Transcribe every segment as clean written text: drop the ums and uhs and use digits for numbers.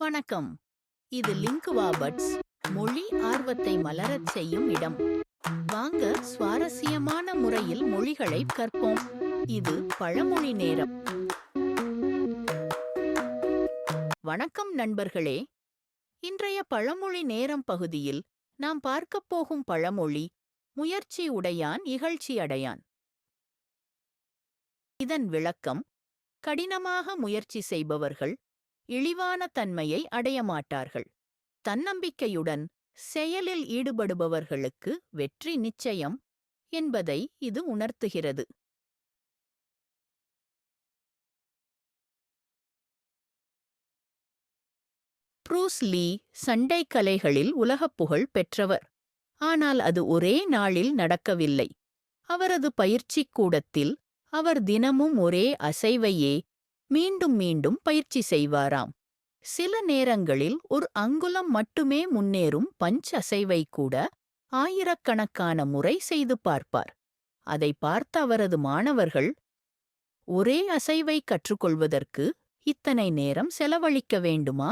வணக்கம். இது lingua puts, மொழி ஆர்வத்தை மலரச் செய்யும் இடம். வாங்க சுவாரஸ்யமான முறையில் மொழிகளை கற்போம். இது பழமொழி நேரம். வணக்கம் நண்பர்களே. இன்றைய பழமொழி நேரம் பகுதியில் நாம் பார்க்கப் போகும் பழமொழி முயற்சி உடையான் இகழ்ச்சி அடையான். இதன் விளக்கம்: கடினமாக முயற்சி செய்பவர்கள் இழிவான தன்மையை அடையமாட்டார்கள். தன்னம்பிக்கையுடன் செயலில் ஈடுபடுபவர்களுக்கு வெற்றி நிச்சயம் என்பதை இது உணர்த்துகிறது. ப்ரூஸ் லீ சண்டை கலைகளில் உலகப் புகழ் பெற்றவர். ஆனால் அது ஒரே நாளில் நடக்கவில்லை. அவரது பயிற்சிக் கூடத்தில் அவர் தினமும் ஒரே அசைவையே மீண்டும் மீண்டும் பயிற்சி செய்வாராம். சில நேரங்களில் ஒரு அங்குலம் மட்டுமே முன்னேறும் பஞ்ச் அசைவை கூட ஆயிரக்கணக்கான முறை செய்து பார்ப்பார். அதை பார்த்த அவரது மாணவர்கள், ஒரே அசைவை கற்றுக்கொள்வதற்கு இத்தனை நேரம் செலவழிக்க வேண்டுமா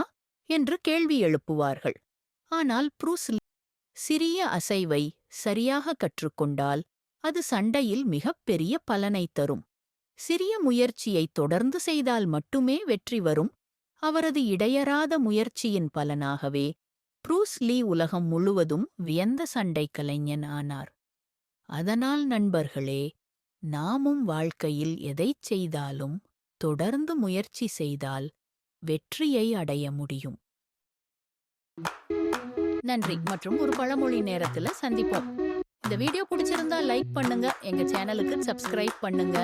என்று கேள்வி எழுப்புவார்கள். ஆனால் ப்ரூஸ் லீ சிறிய அசைவை சரியாக கற்றுக்கொண்டால் அது சண்டையில் மிகப்பெரிய பலனை தரும். சிறிய முயற்சியை தொடர்ந்து செய்தால் மட்டுமே வெற்றி வரும். அவரது இடையறாத முயற்சியின் பலனாகவே ப்ரூஸ் லீ உலகம் முழுவதும் வியந்த சண்டை கலைஞன் ஆனார். அதனால் நண்பர்களே, நாமும் வாழ்க்கையில் எதைச் செய்தாலும் தொடர்ந்து முயற்சி செய்தால் வெற்றியை அடைய முடியும். நன்றி மற்றும் ஒரு பழமொழி நேரத்துல சந்திப்போம். இந்த வீடியோ பிடிச்சிருந்தா லைக் பண்ணுங்க, எங்க சேனலுக்கு சப்ஸ்கிரைப் பண்ணுங்க.